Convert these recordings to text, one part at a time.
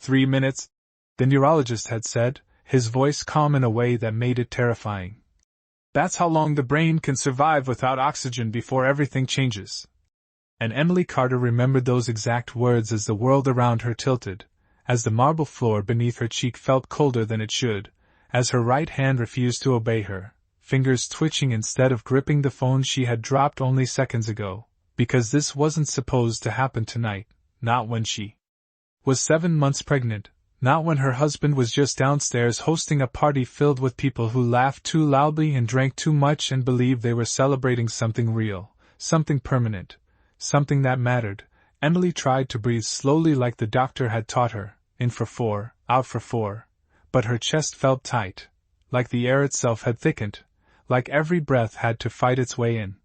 3 minutes, the neurologist had said, his voice calm in a way that made it terrifying. That's how long the brain can survive without oxygen before everything changes. And Emily Carter remembered those exact words as the world around her tilted, as the marble floor beneath her cheek felt colder than it should, as her right hand refused to obey her, fingers twitching instead of gripping the phone she had dropped only seconds ago, because this wasn't supposed to happen tonight, not when she was 7 months pregnant, not when her husband was just downstairs hosting a party filled with people who laughed too loudly and drank too much and believed they were celebrating something real, something permanent, something that mattered. Emily tried to breathe slowly like the doctor had taught her, in for 4, out for 4, but her chest felt tight, like the air itself had thickened, like every breath had to fight its way in.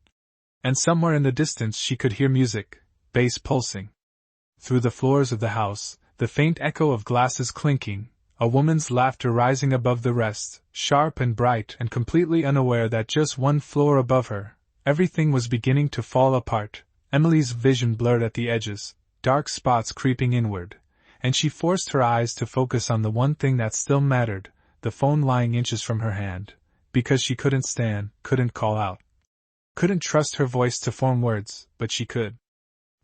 And somewhere in the distance she could hear music, bass pulsing. Through the floors of the house, the faint echo of glasses clinking, a woman's laughter rising above the rest, sharp and bright and completely unaware that just one floor above her, everything was beginning to fall apart. Emily's vision blurred at the edges, dark spots creeping inward, and she forced her eyes to focus on the one thing that still mattered, the phone lying inches from her hand, because she couldn't stand, couldn't call out. Couldn't trust her voice to form words, but she could.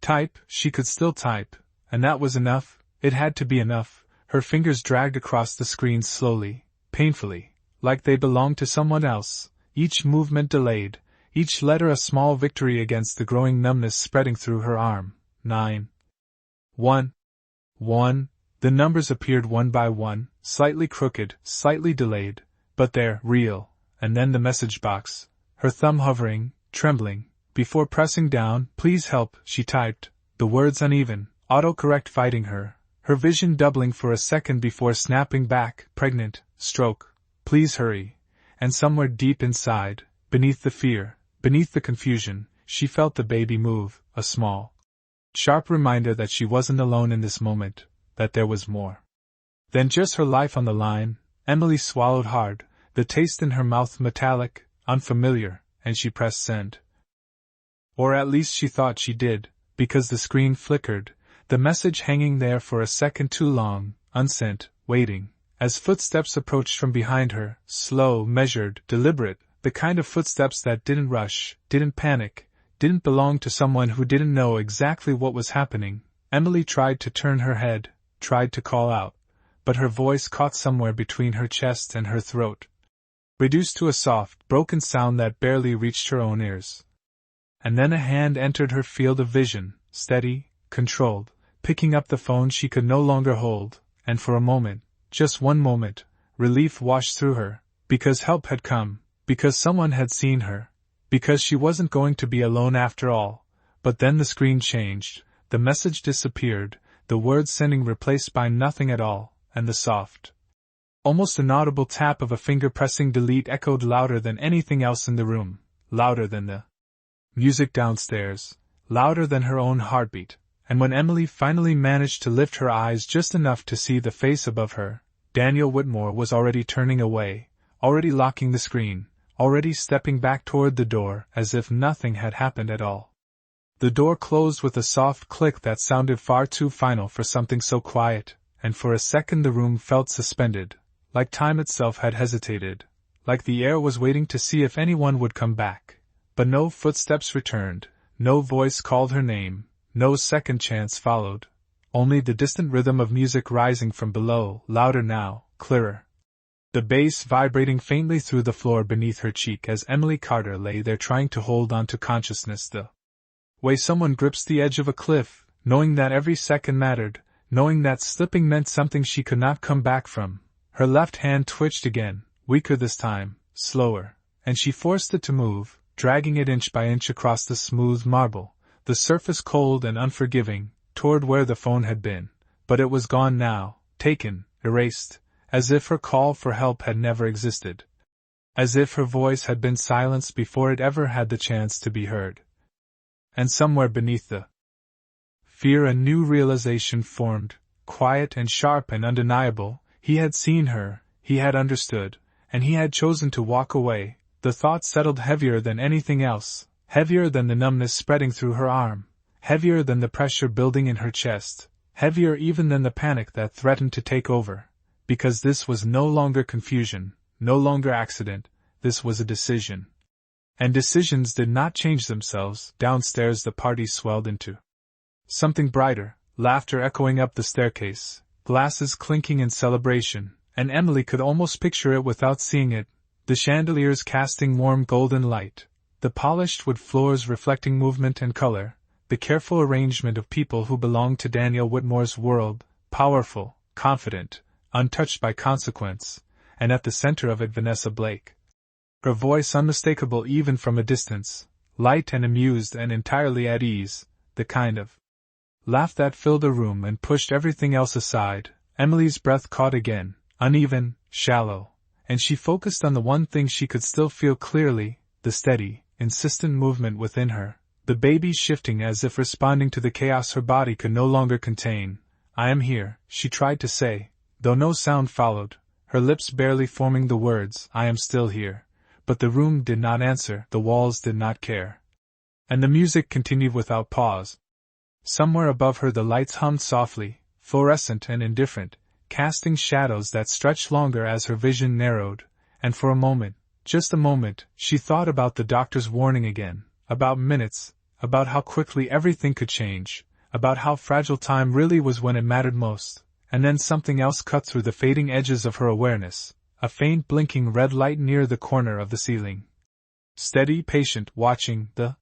Type, she could still type, and that was enough, it had to be enough. Her fingers dragged across the screen slowly, painfully, like they belonged to someone else, each movement delayed, each letter a small victory against the growing numbness spreading through her arm. 9. 1. 1. The numbers appeared one by one, slightly crooked, slightly delayed, but there, real, and then the message box, her thumb hovering, trembling, before pressing down. Please help, she typed, the words uneven, autocorrect fighting her, her vision doubling for a second before snapping back, pregnant, stroke, please hurry. And somewhere deep inside, beneath the fear, beneath the confusion, she felt the baby move, a small, sharp reminder that she wasn't alone in this moment, that there was more than just her life on the line. Emily swallowed hard, the taste in her mouth metallic, unfamiliar, and she pressed send. Or at least she thought she did, because the screen flickered, the message hanging there for a second too long, unsent, waiting, as footsteps approached from behind her, slow, measured, deliberate, the kind of footsteps that didn't rush, didn't panic, didn't belong to someone who didn't know exactly what was happening. Emily tried to turn her head, tried to call out, but her voice caught somewhere between her chest and her throat, reduced to a soft, broken sound that barely reached her own ears. And then a hand entered her field of vision, steady, controlled, picking up the phone she could no longer hold, and for a moment, just one moment, relief washed through her, because help had come, because someone had seen her, because she wasn't going to be alone after all. But then the screen changed, the message disappeared, the word sending replaced by nothing at all, and the soft, almost inaudible tap of a finger pressing delete echoed louder than anything else in the room, louder than the music downstairs, louder than her own heartbeat. And when Emily finally managed to lift her eyes just enough to see the face above her, Daniel Whitmore was already turning away, already locking the screen, already stepping back toward the door as if nothing had happened at all. The door closed with a soft click that sounded far too final for something so quiet, and for a second the room felt suspended, like time itself had hesitated, like the air was waiting to see if anyone would come back. But no footsteps returned, no voice called her name. No second chance followed, only the distant rhythm of music rising from below, louder now, clearer. The bass vibrating faintly through the floor beneath her cheek as Emily Carter lay there trying to hold on to consciousness, the way someone grips the edge of a cliff, knowing that every second mattered, knowing that slipping meant something she could not come back from. Her left hand twitched again, weaker this time, slower, and she forced it to move, dragging it inch by inch across the smooth marble, the surface cold and unforgiving, toward where the phone had been. But it was gone now, taken, erased, as if her call for help had never existed. As if her voice had been silenced before it ever had the chance to be heard. And somewhere beneath the fear a new realization formed, quiet and sharp and undeniable. He had seen her, he had understood, and he had chosen to walk away. The thought settled heavier than anything else. Heavier than the numbness spreading through her arm, heavier than the pressure building in her chest, heavier even than the panic that threatened to take over, because this was no longer confusion, no longer accident, this was a decision. And decisions did not change themselves. Downstairs the party swelled into something brighter, laughter echoing up the staircase, glasses clinking in celebration, and Emily could almost picture it without seeing it, the chandeliers casting warm golden light, the polished wood floors reflecting movement and color, the careful arrangement of people who belonged to Daniel Whitmore's world, powerful, confident, untouched by consequence, and at the center of it Vanessa Blake. Her voice unmistakable even from a distance, light and amused and entirely at ease, the kind of laugh that filled a room and pushed everything else aside. Emily's breath caught again, uneven, shallow, and she focused on the one thing she could still feel clearly, the steady, insistent movement within her, the baby shifting as if responding to the chaos her body could no longer contain. "I am here," she tried to say, though no sound followed, her lips barely forming the words, "I am still here." But the room did not answer, the walls did not care. And the music continued without pause. Somewhere above her the lights hummed softly, fluorescent and indifferent, casting shadows that stretched longer as her vision narrowed, and for a moment, just a moment, she thought about the doctor's warning again, about minutes, about how quickly everything could change, about how fragile time really was when it mattered most, and then something else cut through the fading edges of her awareness. A faint blinking red light near the corner of the ceiling. Steady, patient, watching, the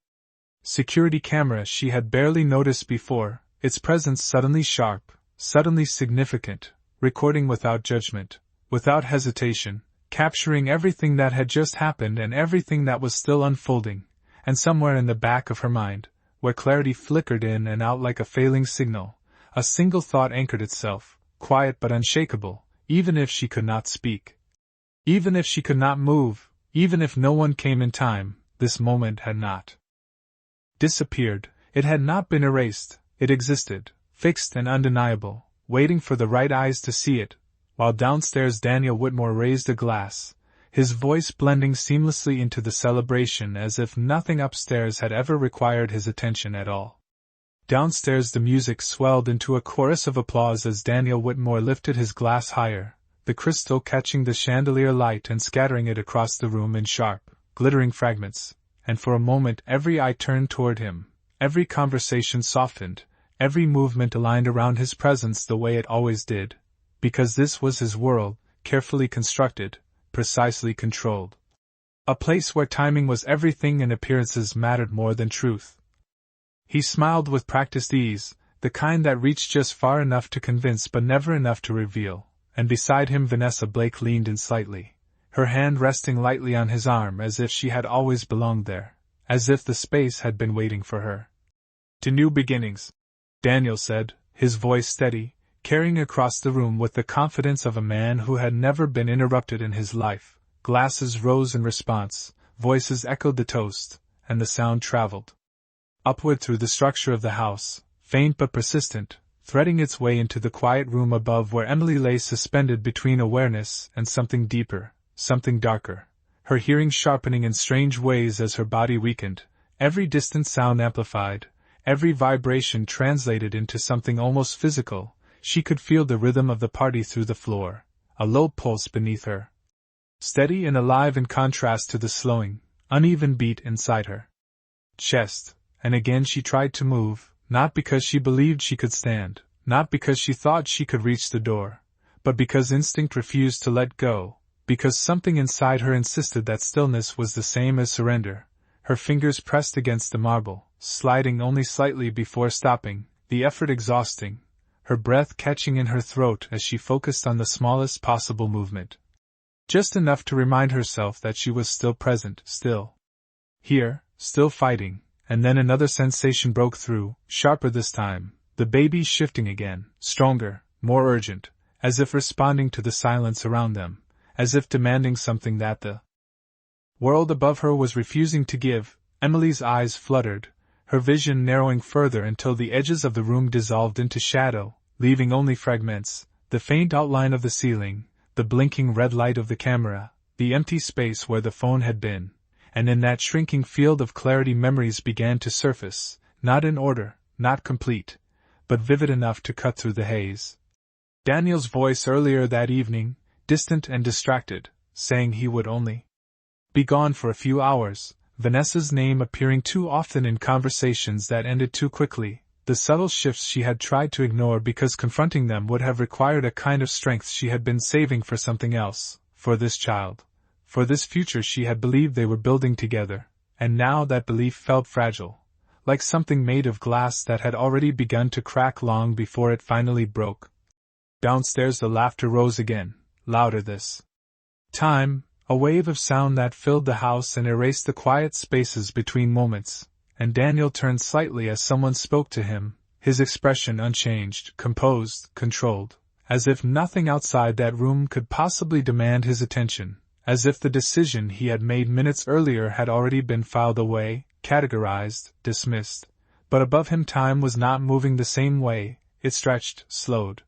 security camera she had barely noticed before, its presence suddenly sharp, suddenly significant, recording without judgment, without hesitation, capturing everything that had just happened and everything that was still unfolding, and somewhere in the back of her mind, where clarity flickered in and out like a failing signal, a single thought anchored itself, quiet but unshakable, even if she could not speak. Even if she could not move, even if no one came in time, this moment had not disappeared, it had not been erased, it existed, fixed and undeniable, waiting for the right eyes to see it, while downstairs Daniel Whitmore raised a glass, his voice blending seamlessly into the celebration as if nothing upstairs had ever required his attention at all. Downstairs the music swelled into a chorus of applause as Daniel Whitmore lifted his glass higher, the crystal catching the chandelier light and scattering it across the room in sharp, glittering fragments, and for a moment every eye turned toward him, every conversation softened, every movement aligned around his presence the way it always did, because this was his world, carefully constructed, precisely controlled. A place where timing was everything and appearances mattered more than truth. He smiled with practiced ease, the kind that reached just far enough to convince but never enough to reveal. And beside him Vanessa Blake leaned in slightly, her hand resting lightly on his arm as if she had always belonged there, as if the space had been waiting for her. "To new beginnings," Daniel said, his voice steady, carrying across the room with the confidence of a man who had never been interrupted in his life. Glasses rose in response, voices echoed the toast, and the sound traveled upward through the structure of the house, faint but persistent, threading its way into the quiet room above where Emily lay suspended between awareness and something deeper, something darker, her hearing sharpening in strange ways as her body weakened, every distant sound amplified, every vibration translated into something almost physical. She could feel the rhythm of the party through the floor, a low pulse beneath her, steady and alive in contrast to the slowing, uneven beat inside her chest, and again she tried to move, not because she believed she could stand, not because she thought she could reach the door, but because instinct refused to let go, because something inside her insisted that stillness was the same as surrender. Her fingers pressed against the marble, sliding only slightly before stopping, the effort exhausting, her breath catching in her throat as she focused on the smallest possible movement. Just enough to remind herself that she was still present, still here, still fighting. And then another sensation broke through, sharper this time, the baby shifting again, stronger, more urgent, as if responding to the silence around them, as if demanding something that the world above her was refusing to give. Emily's eyes fluttered, her vision narrowing further until the edges of the room dissolved into shadow, leaving only fragments, the faint outline of the ceiling, the blinking red light of the camera, the empty space where the phone had been. And in that shrinking field of clarity memories began to surface, not in order, not complete, but vivid enough to cut through the haze. Daniel's voice earlier that evening, distant and distracted, saying he would only be gone for a few hours, Vanessa's name appearing too often in conversations that ended too quickly, the subtle shifts she had tried to ignore because confronting them would have required a kind of strength she had been saving for something else, for this child, for this future she had believed they were building together, and now that belief felt fragile, like something made of glass that had already begun to crack long before it finally broke. Downstairs the laughter rose again, louder this time, a wave of sound that filled the house and erased the quiet spaces between moments, and Daniel turned slightly as someone spoke to him, his expression unchanged, composed, controlled, as if nothing outside that room could possibly demand his attention, as if the decision he had made minutes earlier had already been filed away, categorized, dismissed. But above him time was not moving the same way, it stretched, slowed.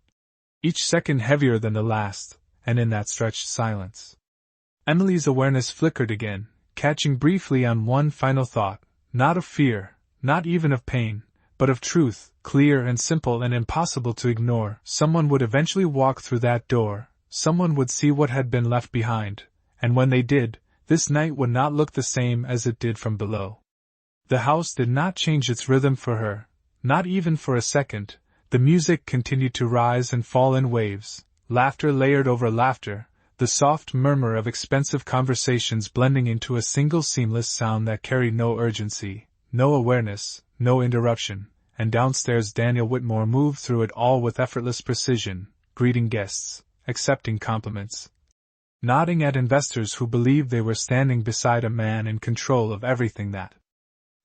Each second heavier than the last, and in that stretched silence, Emily's awareness flickered again, catching briefly on one final thought, not of fear, not even of pain, but of truth, clear and simple and impossible to ignore. Someone would eventually walk through that door, someone would see what had been left behind, and when they did, this night would not look the same as it did from below. The house did not change its rhythm for her, not even for a second. The music continued to rise and fall in waves, laughter layered over laughter, the soft murmur of expensive conversations blending into a single seamless sound that carried no urgency, no awareness, no interruption, and downstairs Daniel Whitmore moved through it all with effortless precision, greeting guests, accepting compliments, nodding at investors who believed they were standing beside a man in control of everything that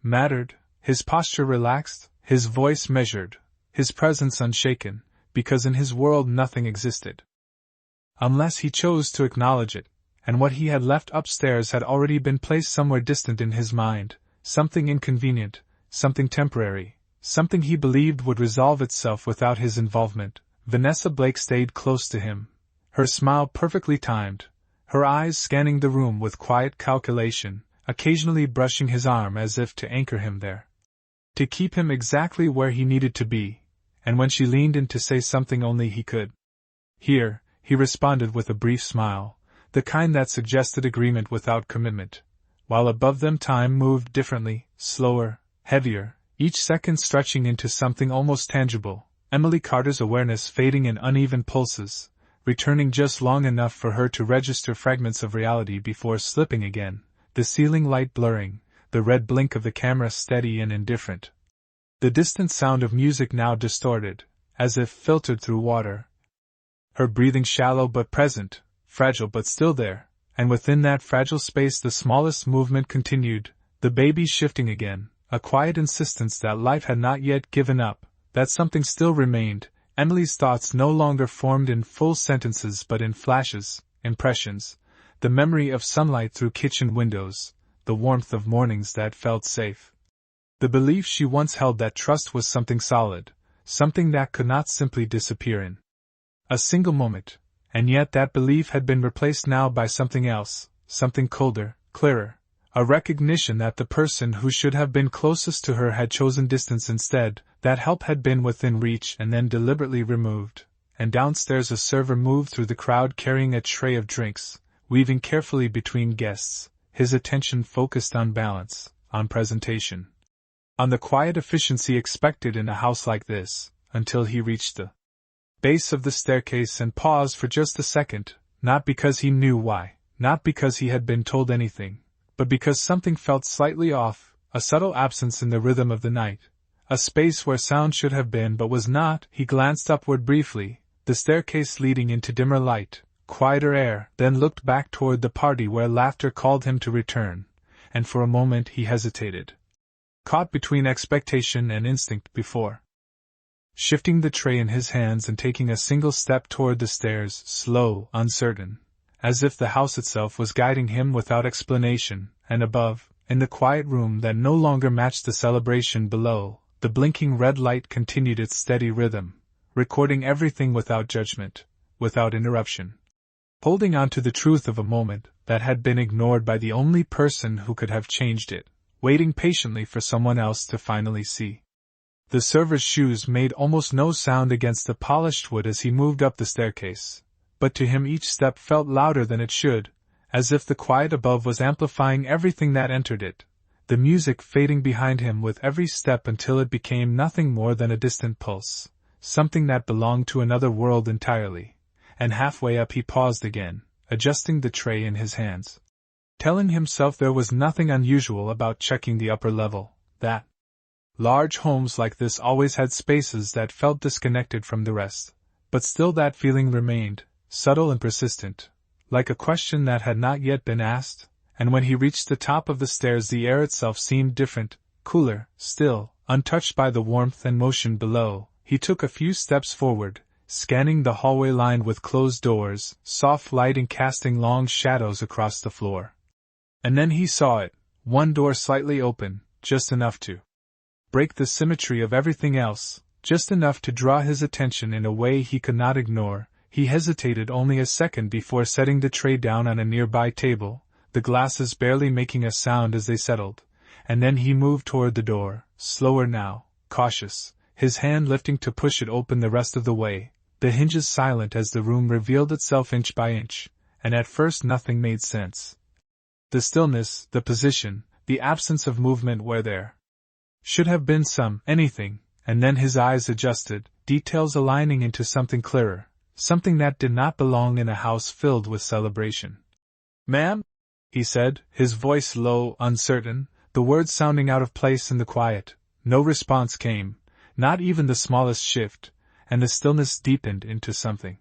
mattered, his posture relaxed, his voice measured, his presence unshaken, because in his world nothing existed unless he chose to acknowledge it, and what he had left upstairs had already been placed somewhere distant in his mind, something inconvenient, something temporary, something he believed would resolve itself without his involvement. Vanessa Blake stayed close to him, her smile perfectly timed, her eyes scanning the room with quiet calculation, occasionally brushing his arm as if to anchor him there, to keep him exactly where he needed to be, and when she leaned in to say something only he could hear, he responded with a brief smile, the kind that suggested agreement without commitment, while above them time moved differently, slower, heavier, each second stretching into something almost tangible, Emily Carter's awareness fading in uneven pulses, returning just long enough for her to register fragments of reality before slipping again, the ceiling light blurring, the red blink of the camera steady and indifferent. The distant sound of music now distorted, as if filtered through water. Her breathing shallow but present, fragile but still there, and within that fragile space the smallest movement continued, the baby shifting again, a quiet insistence that life had not yet given up, that something still remained. Emily's thoughts no longer formed in full sentences but in flashes, impressions, the memory of sunlight through kitchen windows, the warmth of mornings that felt safe. The belief she once held that trust was something solid, something that could not simply disappear in a single moment, and yet that belief had been replaced now by something else, something colder, clearer, a recognition that the person who should have been closest to her had chosen distance instead, that help had been within reach and then deliberately removed, and downstairs a server moved through the crowd carrying a tray of drinks, weaving carefully between guests, his attention focused on balance, on presentation, on the quiet efficiency expected in a house like this, until he reached the base of the staircase and paused for just a second, not because he knew why, not because he had been told anything, but because something felt slightly off, a subtle absence in the rhythm of the night, a space where sound should have been but was not. He glanced upward briefly, the staircase leading into dimmer light, quieter air, then looked back toward the party where laughter called him to return, and for a moment he hesitated, caught between expectation and instinct before shifting the tray in his hands and taking a single step toward the stairs, slow, uncertain, as if the house itself was guiding him without explanation, and above, in the quiet room that no longer matched the celebration below, the blinking red light continued its steady rhythm, recording everything without judgment, without interruption, holding on to the truth of a moment that had been ignored by the only person who could have changed it, waiting patiently for someone else to finally see The server's shoes made almost no sound against the polished wood as he moved up the staircase, but to him each step felt louder than it should, as if the quiet above was amplifying everything that entered it, the music fading behind him with every step until it became nothing more than a distant pulse, something that belonged to another world entirely, and halfway up he paused again, adjusting the tray in his hands, telling himself there was nothing unusual about checking the upper level, that large homes like this always had spaces that felt disconnected from the rest, but still that feeling remained, subtle and persistent, like a question that had not yet been asked, and when he reached the top of the stairs the air itself seemed different, cooler, still, untouched by the warmth and motion below. He took a few steps forward, scanning the hallway lined with closed doors, soft lighting casting long shadows across the floor. And then he saw it, one door slightly open, just enough to break the symmetry of everything else, just enough to draw his attention in a way he could not ignore. He hesitated only a second before setting the tray down on a nearby table, the glasses barely making a sound as they settled, and then he moved toward the door, slower now, cautious, his hand lifting to push it open the rest of the way, the hinges silent as the room revealed itself inch by inch, and at first nothing made sense. The stillness, the position, the absence of movement where there should have been anything, and then his eyes adjusted, details aligning into something clearer, something that did not belong in a house filled with celebration. "Ma'am?" he said, his voice low, uncertain, the words sounding out of place in the quiet. No response came, not even the smallest shift, and the stillness deepened into something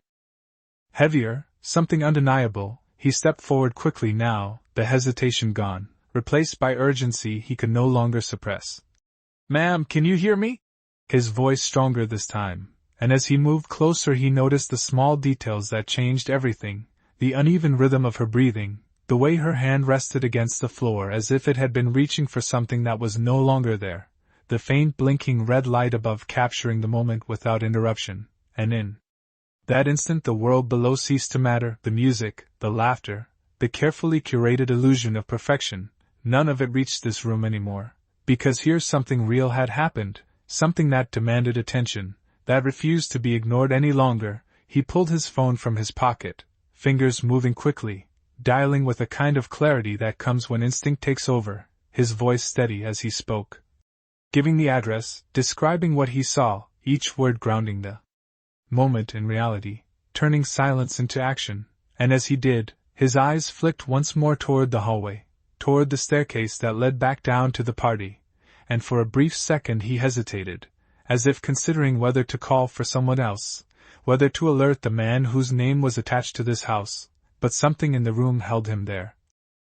heavier, something undeniable. He stepped forward quickly now, the hesitation gone, replaced by urgency he could no longer suppress. "Ma'am, can you hear me?" His voice stronger this time, and as he moved closer he noticed the small details that changed everything, the uneven rhythm of her breathing, the way her hand rested against the floor as if it had been reaching for something that was no longer there, the faint blinking red light above capturing the moment without interruption, and in that instant the world below ceased to matter, the music, the laughter, the carefully curated illusion of perfection, none of it reached this room anymore, because here something real had happened, something that demanded attention, that refused to be ignored any longer. He pulled his phone from his pocket, fingers moving quickly, dialing with a kind of clarity that comes when instinct takes over, his voice steady as he spoke, giving the address, describing what he saw, each word grounding the moment in reality, turning silence into action, and as he did, his eyes flicked once more toward the hallway, toward the staircase that led back down to the party, and for a brief second he hesitated, as if considering whether to call for someone else, whether to alert the man whose name was attached to this house, but something in the room held him there.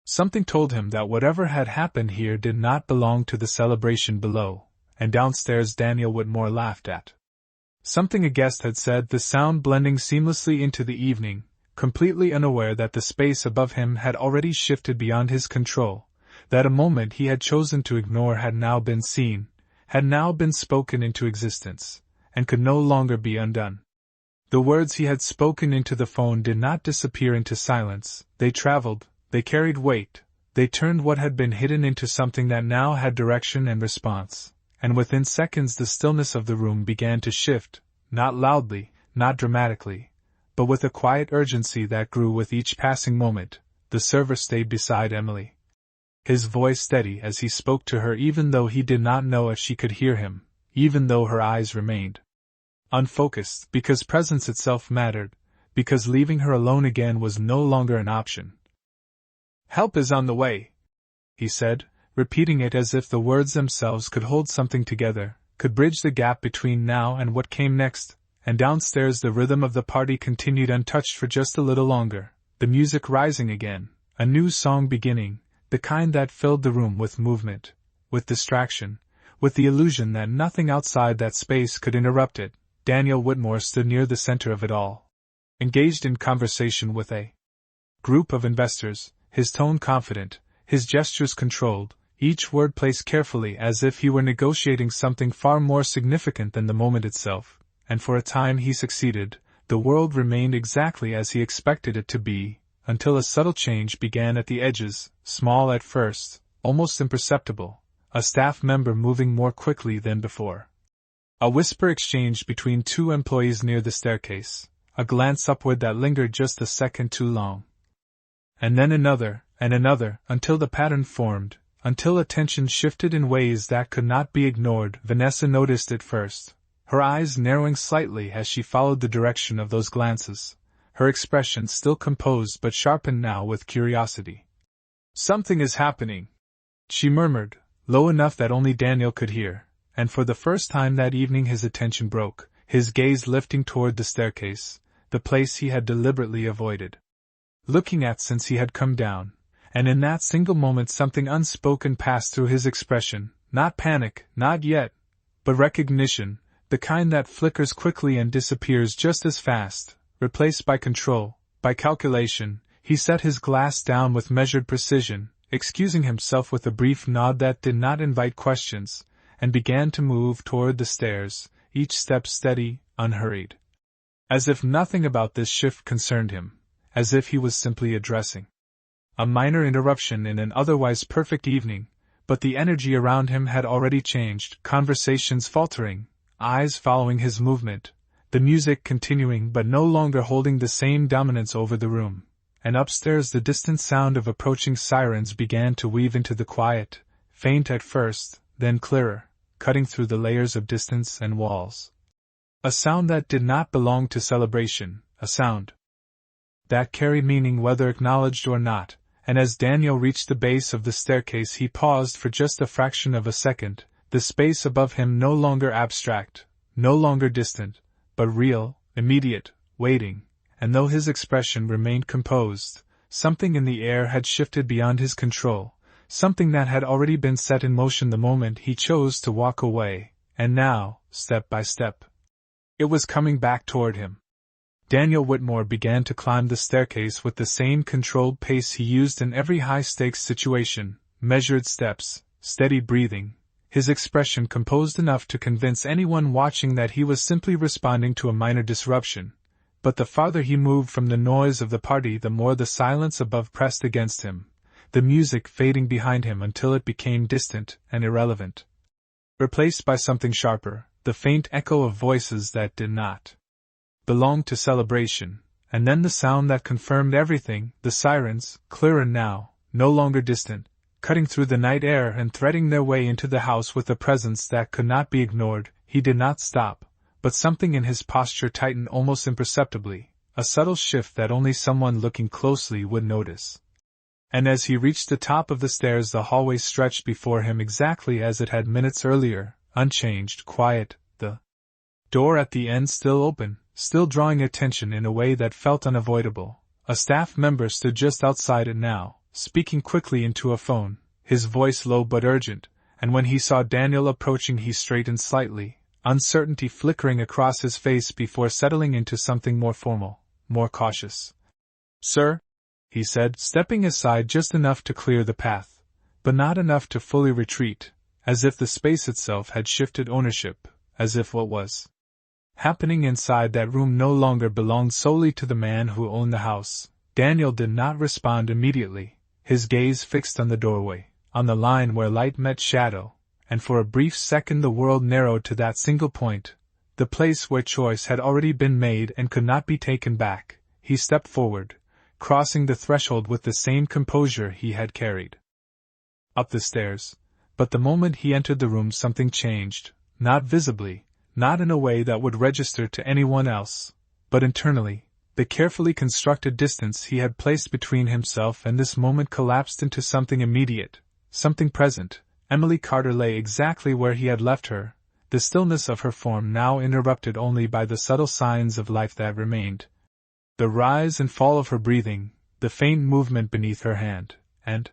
Something told him that whatever had happened here did not belong to the celebration below, and downstairs Daniel Whitmore laughed at. Something a guest had said, the sound blending seamlessly into the evening, completely unaware that the space above him had already shifted beyond his control, that a moment he had chosen to ignore had now been seen, had now been spoken into existence, and could no longer be undone. The words he had spoken into the phone did not disappear into silence, they traveled, they carried weight, they turned what had been hidden into something that now had direction and response, and within seconds the stillness of the room began to shift, not loudly, not dramatically, but with a quiet urgency that grew with each passing moment. The server stayed beside Emily, his voice steady as he spoke to her even though he did not know if she could hear him, even though her eyes remained unfocused, because presence itself mattered, because leaving her alone again was no longer an option. "Help is on the way," he said, repeating it as if the words themselves could hold something together, could bridge the gap between now and what came next, and downstairs the rhythm of the party continued untouched for just a little longer, the music rising again, a new song beginning, the kind that filled the room with movement, with distraction, with the illusion that nothing outside that space could interrupt it. Daniel Whitmore stood near the center of it all, engaged in conversation with a group of investors, his tone confident, his gestures controlled, each word placed carefully as if he were negotiating something far more significant than the moment itself, and for a time he succeeded. The world remained exactly as he expected it to be, until a subtle change began at the edges, small at first, almost imperceptible, a staff member moving more quickly than before, A whisper exchanged between two employees near the staircase, a glance upward that lingered just a second too long. And then another, and another, until the pattern formed, until attention shifted in ways that could not be ignored. Vanessa noticed it first, her eyes narrowing slightly as she followed the direction of those glances, her expression still composed but sharpened now with curiosity. "Something is happening," she murmured, low enough that only Daniel could hear, and for the first time that evening his attention broke, his gaze lifting toward the staircase, the place he had deliberately avoided looking at since he had come down, and in that single moment something unspoken passed through his expression, not panic, not yet, but recognition, the kind that flickers quickly and disappears just as fast, replaced by control, by calculation. He set his glass down with measured precision, excusing himself with a brief nod that did not invite questions, and began to move toward the stairs, each step steady, unhurried. As if nothing about this shift concerned him, as if he was simply addressing a minor interruption in an otherwise perfect evening, but the energy around him had already changed, conversations faltering, eyes following his movement, the music continuing but no longer holding the same dominance over the room, and upstairs the distant sound of approaching sirens began to weave into the quiet, faint at first, then clearer, cutting through the layers of distance and walls. A sound that did not belong to celebration, a sound that carried meaning whether acknowledged or not, and as Daniel reached the base of the staircase he paused for just a fraction of a second, the space above him no longer abstract, no longer distant, but real, immediate, waiting, and though his expression remained composed, something in the air had shifted beyond his control, something that had already been set in motion the moment he chose to walk away, and now, step by step, it was coming back toward him. Daniel Whitmore began to climb the staircase with the same controlled pace he used in every high-stakes situation, measured steps, steady breathing, his expression composed enough to convince anyone watching that he was simply responding to a minor disruption. But the farther he moved from the noise of the party, the more the silence above pressed against him, the music fading behind him until it became distant and irrelevant, replaced by something sharper, the faint echo of voices that did not belong to celebration, and then the sound that confirmed everything, the sirens, clearer now, no longer distant, cutting through the night air and threading their way into the house with a presence that could not be ignored. He did not stop, but something in his posture tightened almost imperceptibly, a subtle shift that only someone looking closely would notice. And as he reached the top of the stairs, the hallway stretched before him exactly as it had minutes earlier, unchanged, quiet, the door at the end still open, still drawing attention in a way that felt unavoidable. A staff member stood just outside it now, speaking quickly into a phone, his voice low but urgent, and when he saw Daniel approaching he straightened slightly, uncertainty flickering across his face before settling into something more formal, more cautious. "Sir?" he said, stepping aside just enough to clear the path, but not enough to fully retreat, as if the space itself had shifted ownership, as if what was happening inside that room no longer belonged solely to the man who owned the house. Daniel did not respond immediately, his gaze fixed on the doorway, on the line where light met shadow, and for a brief second the world narrowed to that single point, the place where choice had already been made and could not be taken back. He stepped forward, crossing the threshold with the same composure he had carried up the stairs, but the moment he entered the room something changed, not visibly, not in a way that would register to anyone else, but internally. The carefully constructed distance he had placed between himself and this moment collapsed into something immediate, something present. Emily Carter lay exactly where he had left her, the stillness of her form now interrupted only by the subtle signs of life that remained. The rise and fall of her breathing, the faint movement beneath her hand, and,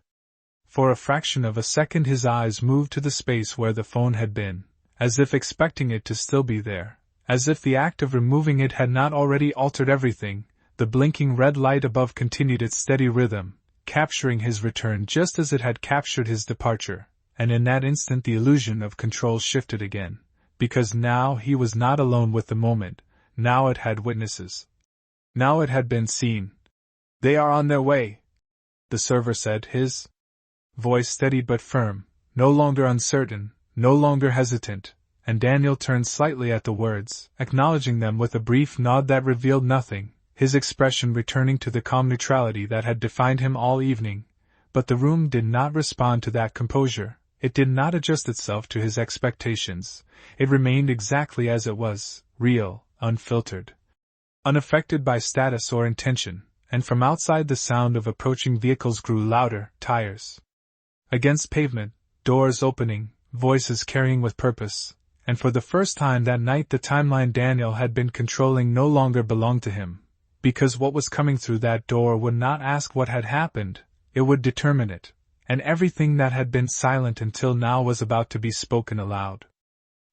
for a fraction of a second his eyes moved to the space where the phone had been, as if expecting it to still be there, as if the act of removing it had not already altered everything. The blinking red light above continued its steady rhythm, capturing his return just as it had captured his departure, and in that instant the illusion of control shifted again, because now he was not alone with the moment, now it had witnesses. Now it had been seen. "They are on their way," the server said, his voice steady but firm, no longer uncertain, no longer hesitant, and Daniel turned slightly at the words, acknowledging them with a brief nod that revealed nothing, his expression returning to the calm neutrality that had defined him all evening. But the room did not respond to that composure, it did not adjust itself to his expectations, it remained exactly as it was, real, unfiltered, unaffected by status or intention, and from outside the sound of approaching vehicles grew louder, tires against pavement, doors opening, voices carrying with purpose, and for the first time that night the timeline Daniel had been controlling no longer belonged to him, because what was coming through that door would not ask what had happened, it would determine it, and everything that had been silent until now was about to be spoken aloud.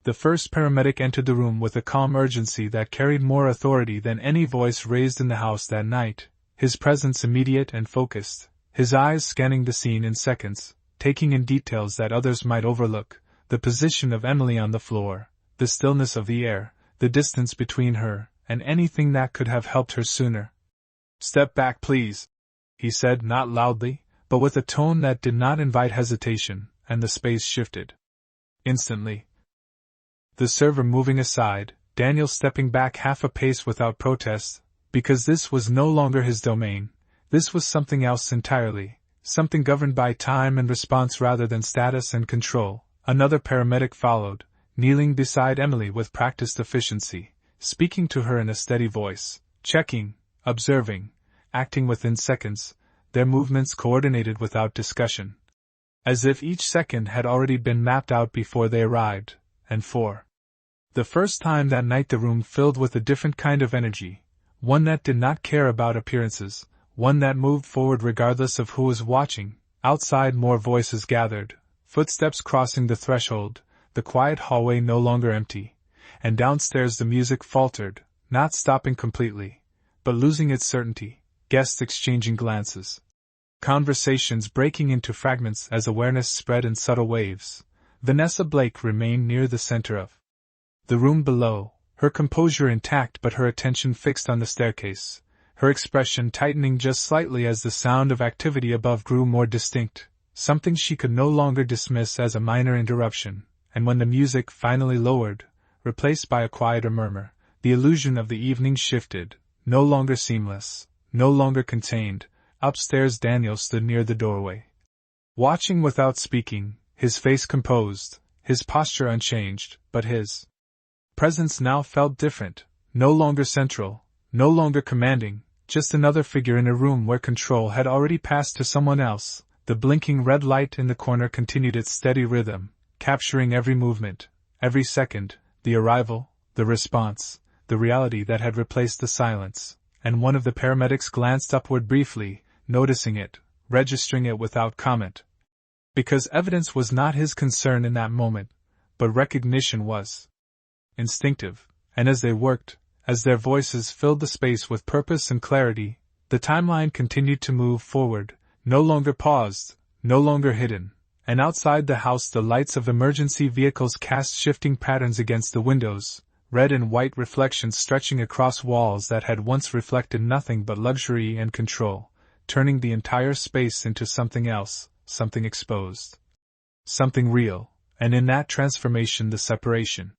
The first paramedic entered the room with a calm urgency that carried more authority than any voice raised in the house that night, his presence immediate and focused, his eyes scanning the scene in seconds, taking in details that others might overlook, the position of Emily on the floor, the stillness of the air, the distance between her, and anything that could have helped her sooner. "Step back, please," he said, not loudly, but with a tone that did not invite hesitation, and the space shifted. Instantly. The server moving aside, Daniel stepping back half a pace without protest, because this was no longer his domain, this was something else entirely, something governed by time and response rather than status and control. Another paramedic followed, kneeling beside Emily with practiced efficiency, speaking to her in a steady voice, checking, observing, acting within seconds, their movements coordinated without discussion. As if each second had already been mapped out before they arrived, and for the first time that night the room filled with a different kind of energy, one that did not care about appearances, one that moved forward regardless of who was watching. Outside more voices gathered, footsteps crossing the threshold, the quiet hallway no longer empty, and downstairs the music faltered, not stopping completely, but losing its certainty, guests exchanging glances, conversations breaking into fragments as awareness spread in subtle waves. Vanessa Blake remained near the center of the room below, her composure intact but her attention fixed on the staircase, her expression tightening just slightly as the sound of activity above grew more distinct, something she could no longer dismiss as a minor interruption, and when the music finally lowered, replaced by a quieter murmur, the illusion of the evening shifted, no longer seamless, no longer contained. Upstairs Daniel stood near the doorway, watching without speaking, his face composed, his posture unchanged, but his presence now felt different, no longer central, no longer commanding, just another figure in a room where control had already passed to someone else. The blinking red light in the corner continued its steady rhythm, capturing every movement, every second, the arrival, the response, the reality that had replaced the silence, and one of the paramedics glanced upward briefly, noticing it, registering it without comment. Because evidence was not his concern in that moment, but recognition was instinctive, and as they worked, as their voices filled the space with purpose and clarity, the timeline continued to move forward, no longer paused, no longer hidden, and outside the house the lights of emergency vehicles cast shifting patterns against the windows, red and white reflections stretching across walls that had once reflected nothing but luxury and control, turning the entire space into something else, something exposed, something real, and in that transformation the separation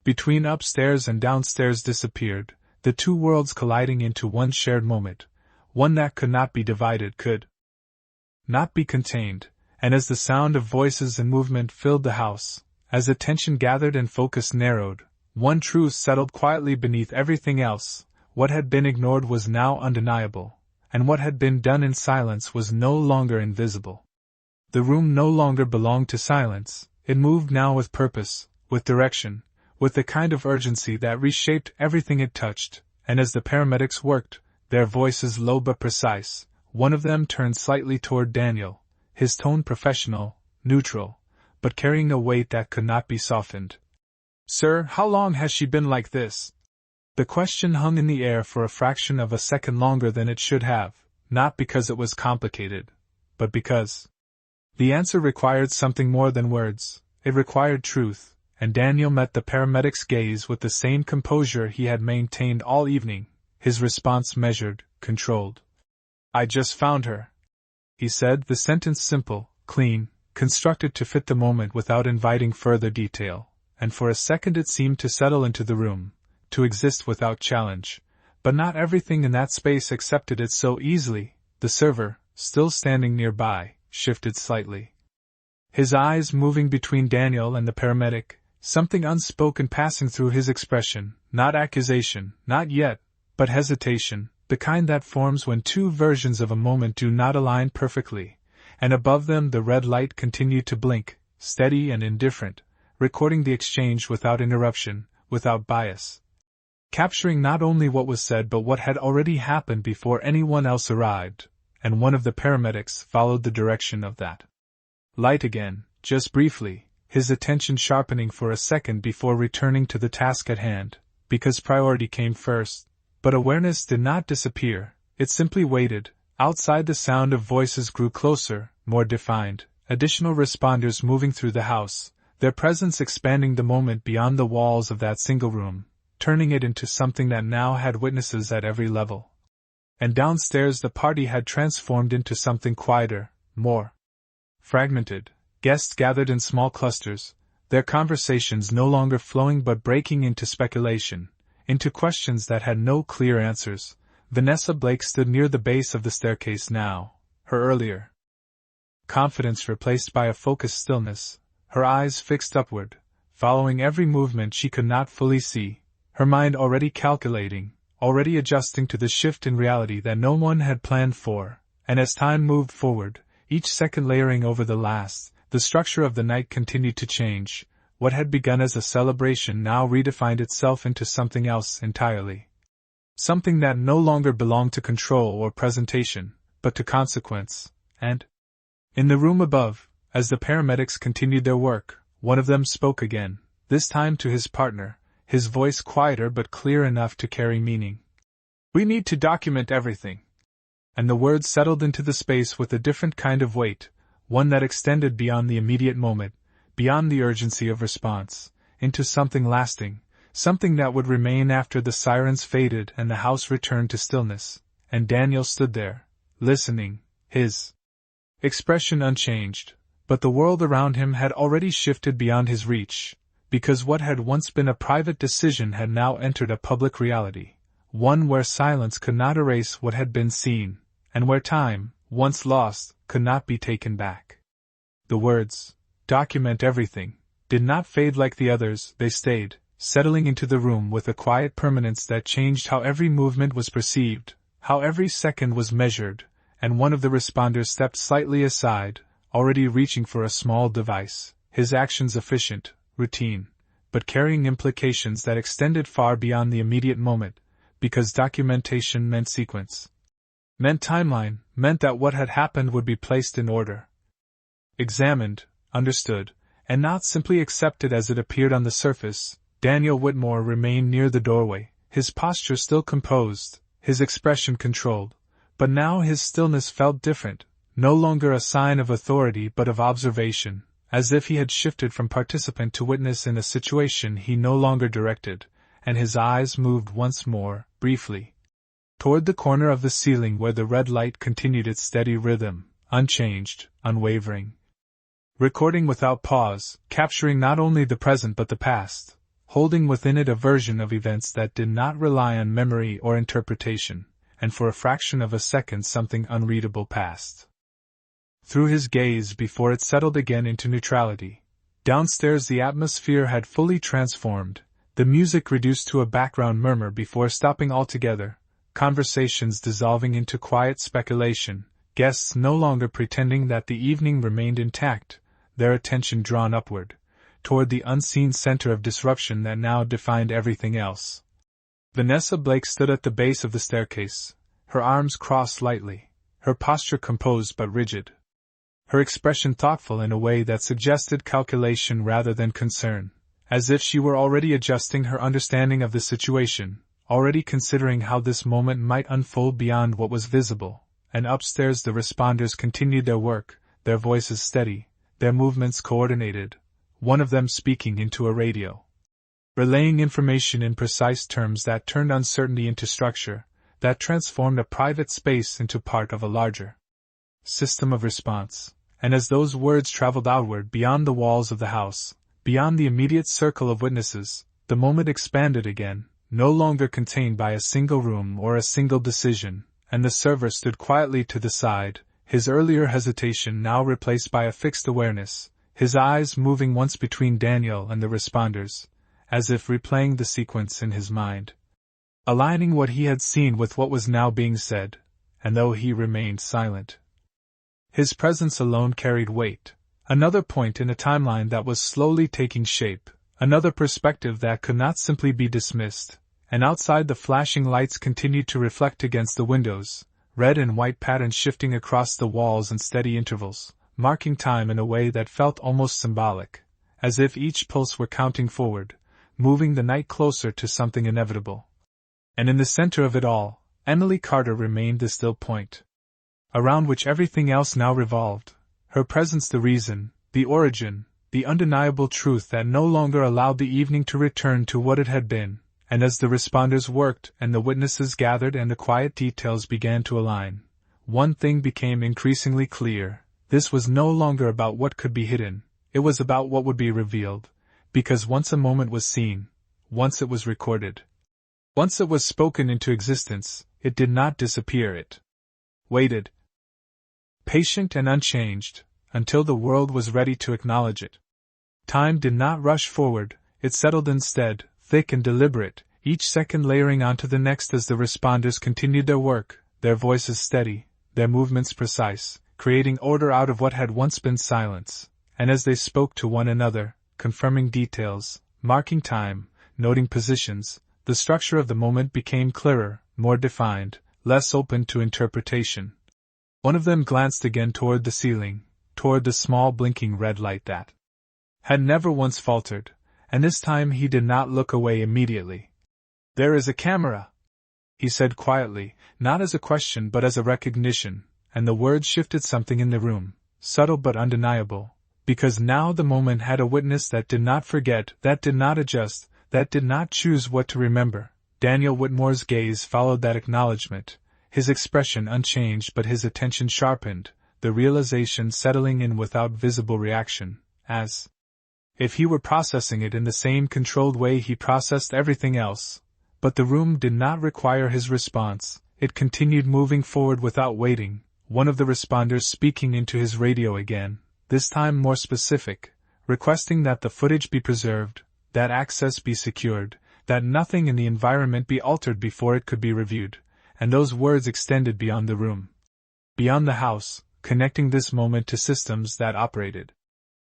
between upstairs and downstairs disappeared, the two worlds colliding into one shared moment, one that could not be divided, could not be contained, and as the sound of voices and movement filled the house, as attention gathered and focus narrowed, one truth settled quietly beneath everything else: what had been ignored was now undeniable, and what had been done in silence was no longer invisible. The room no longer belonged to silence, it moved now with purpose, with direction, with the kind of urgency that reshaped everything it touched, and as the paramedics worked, their voices low but precise, one of them turned slightly toward Daniel, his tone professional, neutral, but carrying a weight that could not be softened. "Sir, how long has she been like this?" The question hung in the air for a fraction of a second longer than it should have, not because it was complicated, but because the answer required something more than words, it required truth, and Daniel met the paramedic's gaze with the same composure he had maintained all evening, his response measured, controlled. "I just found her," he said, the sentence simple, clean, constructed to fit the moment without inviting further detail, and for a second it seemed to settle into the room, to exist without challenge. But not everything in that space accepted it so easily. The server, still standing nearby, shifted slightly. His eyes moving between Daniel and the paramedic, something unspoken passing through his expression, not accusation, not yet, but hesitation, the kind that forms when two versions of a moment do not align perfectly, and above them the red light continued to blink, steady and indifferent, recording the exchange without interruption, without bias. Capturing not only what was said but what had already happened before anyone else arrived, and one of the paramedics followed the direction of that light again, just briefly, his attention sharpening for a second before returning to the task at hand, because priority came first. But awareness did not disappear, it simply waited. Outside the sound of voices grew closer, more defined, additional responders moving through the house, their presence expanding the moment beyond the walls of that single room, turning it into something that now had witnesses at every level. And downstairs the party had transformed into something quieter, more fragmented, guests gathered in small clusters, their conversations no longer flowing but breaking into speculation, into questions that had no clear answers. Vanessa Blake stood near the base of the staircase now, her earlier confidence replaced by a focused stillness, her eyes fixed upward, following every movement she could not fully see, her mind already calculating, already adjusting to the shift in reality that no one had planned for, and as time moved forward, each second layering over the last, the structure of the night continued to change. What had begun as a celebration now redefined itself into something else entirely. Something that no longer belonged to control or presentation, but to consequence, and in the room above, as the paramedics continued their work, one of them spoke again, this time to his partner, his voice quieter but clear enough to carry meaning. "We need to document everything." And the words settled into the space with a different kind of weight, one that extended beyond the immediate moment, beyond the urgency of response, into something lasting, something that would remain after the sirens faded and the house returned to stillness. And Daniel stood there, listening, his expression unchanged, but the world around him had already shifted beyond his reach, because what had once been a private decision had now entered a public reality, one where silence could not erase what had been seen, and where time, once lost, could not be taken back. The words, "Document everything," did not fade like the others, they stayed, settling into the room with a quiet permanence that changed how every movement was perceived, how every second was measured, and one of the responders stepped slightly aside, already reaching for a small device, his actions efficient, routine, but carrying implications that extended far beyond the immediate moment, because documentation meant sequence, meant timeline, meant that what had happened would be placed in order, examined, understood, and not simply accepted as it appeared on the surface. Daniel Whitmore remained near the doorway, his posture still composed, his expression controlled, but now his stillness felt different, no longer a sign of authority but of observation, as if he had shifted from participant to witness in a situation he no longer directed, and his eyes moved once more, briefly, toward the corner of the ceiling where the red light continued its steady rhythm, unchanged, unwavering. Recording without pause, capturing not only the present but the past, holding within it a version of events that did not rely on memory or interpretation, and for a fraction of a second something unreadable passed through his gaze before it settled again into neutrality. Downstairs the atmosphere had fully transformed, the music reduced to a background murmur before stopping altogether, conversations dissolving into quiet speculation, guests no longer pretending that the evening remained intact, their attention drawn upward, toward the unseen center of disruption that now defined everything else. Vanessa Blake stood at the base of the staircase, her arms crossed lightly, her posture composed but rigid, her expression thoughtful in a way that suggested calculation rather than concern, as if she were already adjusting her understanding of the situation, already considering how this moment might unfold beyond what was visible. And upstairs the responders continued their work, their voices steady, their movements coordinated, one of them speaking into a radio, relaying information in precise terms that turned uncertainty into structure, that transformed a private space into part of a larger system of response. And as those words traveled outward beyond the walls of the house, beyond the immediate circle of witnesses, the moment expanded again, no longer contained by a single room or a single decision, and the server stood quietly to the side, his earlier hesitation now replaced by a fixed awareness, his eyes moving once between Daniel and the responders, as if replaying the sequence in his mind, aligning what he had seen with what was now being said, and though he remained silent, his presence alone carried weight, another point in a timeline that was slowly taking shape, another perspective that could not simply be dismissed, and outside the flashing lights continued to reflect against the windows, red and white patterns shifting across the walls in steady intervals, marking time in a way that felt almost symbolic, as if each pulse were counting forward, moving the night closer to something inevitable. And in the center of it all, Emily Carter remained the still point, around which everything else now revolved, her presence the reason, the origin, the undeniable truth that no longer allowed the evening to return to what it had been. And as the responders worked and the witnesses gathered and the quiet details began to align, one thing became increasingly clear: this was no longer about what could be hidden, it was about what would be revealed, because once a moment was seen, once it was recorded, once it was spoken into existence, it did not disappear, it waited, patient and unchanged, until the world was ready to acknowledge it. Time did not rush forward, it settled instead, thick and deliberate, each second layering onto the next as the responders continued their work, their voices steady, their movements precise, creating order out of what had once been silence, and as they spoke to one another, confirming details, marking time, noting positions, the structure of the moment became clearer, more defined, less open to interpretation. One of them glanced again toward the ceiling, toward the small blinking red light that had never once faltered, and this time he did not look away immediately. "There is a camera," he said quietly, not as a question but as a recognition, and the words shifted something in the room, subtle but undeniable, because now the moment had a witness that did not forget, that did not adjust, that did not choose what to remember. Daniel Whitmore's gaze followed that acknowledgement, his expression unchanged but his attention sharpened, the realization settling in without visible reaction, as if he were processing it in the same controlled way he processed everything else. But the room did not require his response, it continued moving forward without waiting, one of the responders speaking into his radio again, this time more specific, requesting that the footage be preserved, that access be secured, that nothing in the environment be altered before it could be reviewed, and those words extended beyond the room, beyond the house, connecting this moment to systems that operated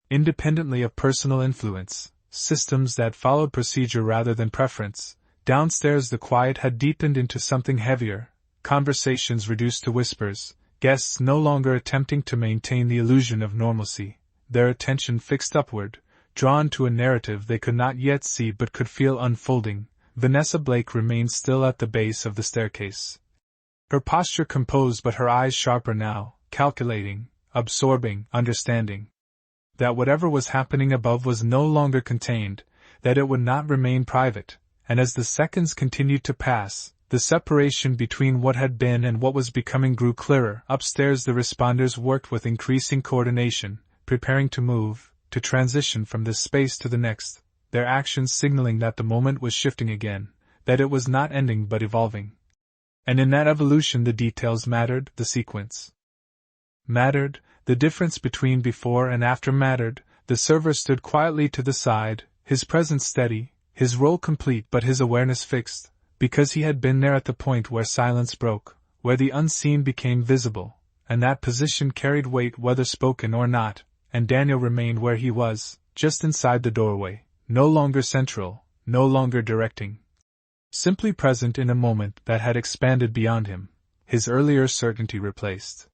independently of personal influence, systems that followed procedure rather than preference. Downstairs the quiet had deepened into something heavier, conversations reduced to whispers, guests no longer attempting to maintain the illusion of normalcy, their attention fixed upward, drawn to a narrative they could not yet see but could feel unfolding. Vanessa Blake remained still at the base of the staircase, her posture composed but her eyes sharper now, calculating, absorbing, understanding that whatever was happening above was no longer contained, that it would not remain private, and as the seconds continued to pass, the separation between what had been and what was becoming grew clearer. Upstairs the responders worked with increasing coordination, preparing to move, to transition from this space to the next, their actions signaling that the moment was shifting again, that it was not ending but evolving. And in that evolution the details mattered, the sequence mattered, the difference between before and after mattered. The server stood quietly to the side, his presence steady, his role complete but his awareness fixed, because he had been there at the point where silence broke, where the unseen became visible, and that position carried weight whether spoken or not, and Daniel remained where he was, just inside the doorway, no longer central, no longer directing, simply present in a moment that had expanded beyond him, his earlier certainty replaced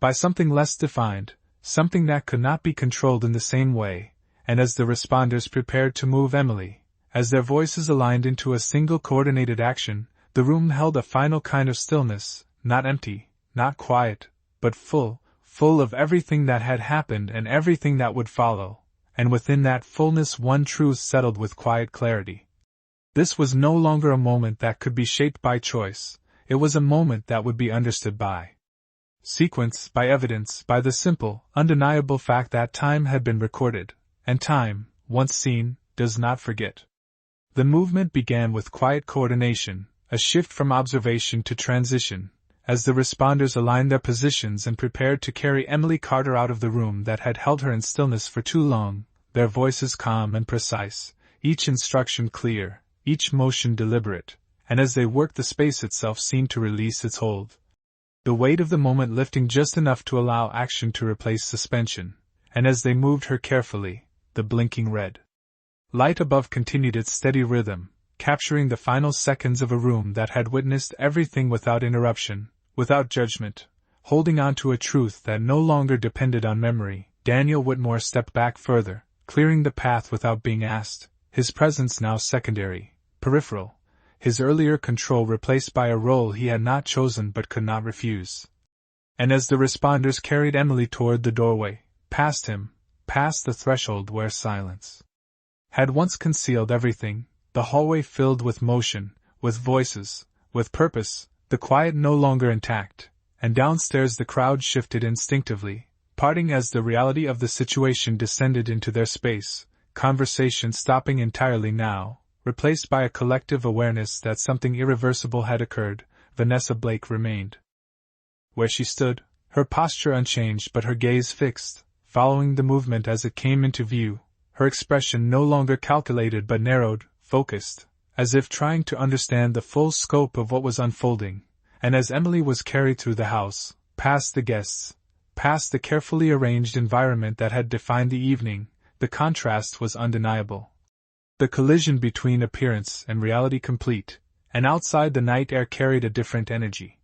by something less defined, something that could not be controlled in the same way. And as the responders prepared to move Emily, as their voices aligned into a single coordinated action, the room held a final kind of stillness, not empty, not quiet, but full of everything that had happened and everything that would follow, and within that fullness one truth settled with quiet clarity. This was no longer a moment that could be shaped by choice, it was a moment that would be understood by sequence, by evidence, by the simple, undeniable fact that time had been recorded, and time, once seen, does not forget. The movement began with quiet coordination, a shift from observation to transition, as the responders aligned their positions and prepared to carry Emily Carter out of the room that had held her in stillness for too long, their voices calm and precise, each instruction clear, each motion deliberate, and as they worked the space itself seemed to release its hold. The weight of the moment lifting just enough to allow action to replace suspension, and as they moved her carefully, the blinking red light above continued its steady rhythm, capturing the final seconds of a room that had witnessed everything without interruption, without judgment, holding on to a truth that no longer depended on memory. Daniel Whitmore stepped back further, clearing the path without being asked, his presence now secondary, peripheral, his earlier control replaced by a role he had not chosen but could not refuse. And as the responders carried Emily toward the doorway, past him, past the threshold where silence had once concealed everything, the hallway filled with motion, with voices, with purpose, the quiet no longer intact, and downstairs the crowd shifted instinctively, parting as the reality of the situation descended into their space, conversation stopping entirely now, replaced by a collective awareness that something irreversible had occurred. Vanessa Blake remained where she stood, her posture unchanged but her gaze fixed, following the movement as it came into view, her expression no longer calculated but narrowed, focused, as if trying to understand the full scope of what was unfolding. And as Emily was carried through the house, past the guests, past the carefully arranged environment that had defined the evening, the contrast was undeniable. The collision between appearance and reality complete, and outside the night air carried a different energy.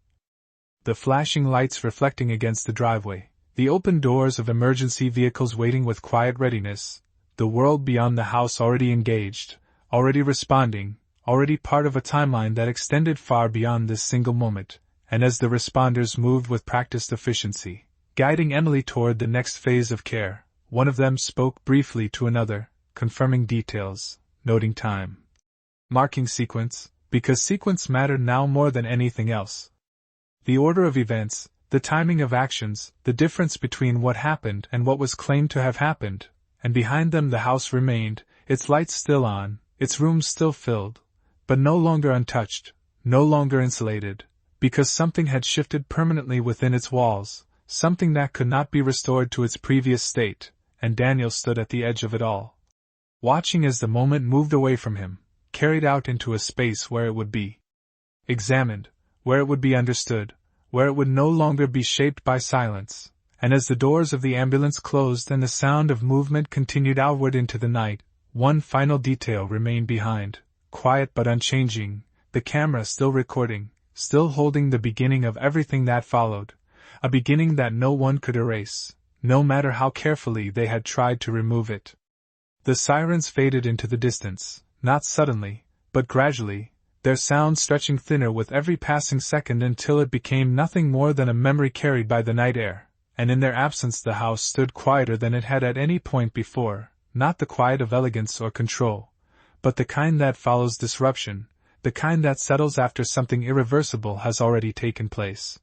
The flashing lights reflecting against the driveway, the open doors of emergency vehicles waiting with quiet readiness, the world beyond the house already engaged, already responding, already part of a timeline that extended far beyond this single moment. And as the responders moved with practiced efficiency, guiding Emily toward the next phase of care, one of them spoke briefly to another, confirming details, noting time, marking sequence, because sequence mattered now more than anything else. The order of events, the timing of actions, the difference between what happened and what was claimed to have happened, and behind them the house remained, its lights still on, its rooms still filled, but no longer untouched, no longer insulated, because something had shifted permanently within its walls, something that could not be restored to its previous state, and Daniel stood at the edge of it all, watching as the moment moved away from him, carried out into a space where it would be examined, where it would be understood, where it would no longer be shaped by silence. And as the doors of the ambulance closed and the sound of movement continued outward into the night, one final detail remained behind, quiet but unchanging, the camera still recording, still holding the beginning of everything that followed, a beginning that no one could erase, no matter how carefully they had tried to remove it. The sirens faded into the distance, not suddenly, but gradually, their sound stretching thinner with every passing second until it became nothing more than a memory carried by the night air. And in their absence the house stood quieter than it had at any point before, not the quiet of elegance or control, but the kind that follows disruption, the kind that settles after something irreversible has already taken place.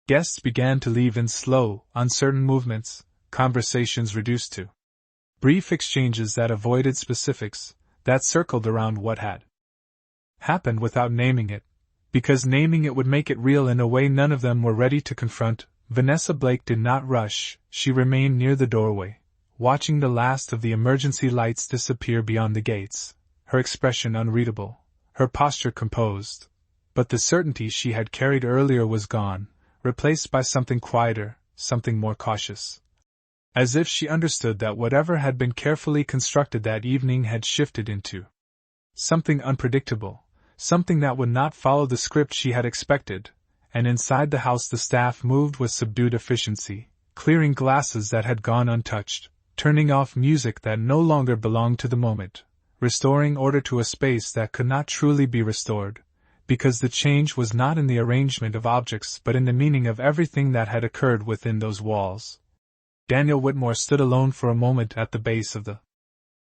Guests began to leave in slow, uncertain movements, conversations reduced to brief exchanges that avoided specifics, that circled around what had happened without naming it, because naming it would make it real in a way none of them were ready to confront. Vanessa Blake did not rush, she remained near the doorway, watching the last of the emergency lights disappear beyond the gates, her expression unreadable, her posture composed. But the certainty she had carried earlier was gone, replaced by something quieter, something more cautious. As if she understood that whatever had been carefully constructed that evening had shifted into something unpredictable, something that would not follow the script she had expected. And inside the house the staff moved with subdued efficiency, clearing glasses that had gone untouched, turning off music that no longer belonged to the moment, restoring order to a space that could not truly be restored, because the change was not in the arrangement of objects but in the meaning of everything that had occurred within those walls. Daniel Whitmore stood alone for a moment at the base of the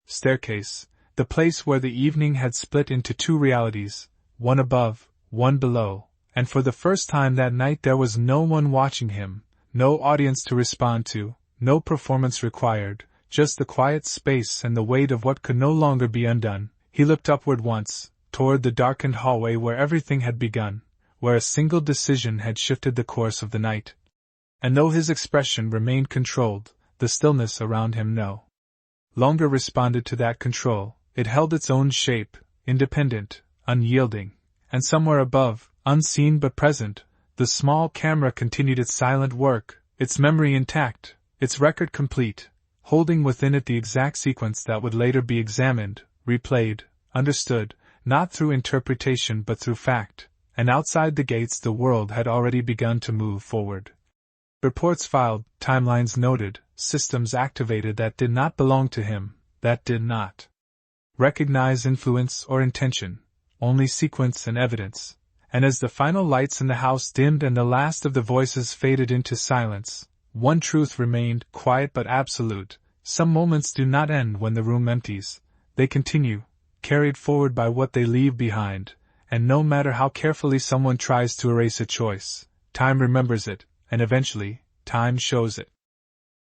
staircase, the place where the evening had split into two realities, one above, one below. And for the first time that night there was no one watching him, no audience to respond to, no performance required, just the quiet space and the weight of what could no longer be undone. He looked upward once, toward the darkened hallway where everything had begun, where a single decision had shifted the course of the night. And though his expression remained controlled, the stillness around him no longer responded to that control. It held its own shape, independent, unyielding, and somewhere above, unseen but present, the small camera continued its silent work, its memory intact, its record complete, holding within it the exact sequence that would later be examined, replayed, understood, not through interpretation but through fact, and outside the gates the world had already begun to move forward. Reports filed, timelines noted, systems activated that did not belong to him, that did not recognize influence or intention, only sequence and evidence. And as the final lights in the house dimmed and the last of the voices faded into silence, one truth remained, quiet but absolute: some moments do not end when the room empties, they continue, carried forward by what they leave behind, and no matter how carefully someone tries to erase a choice, time remembers it, and eventually, time shows it.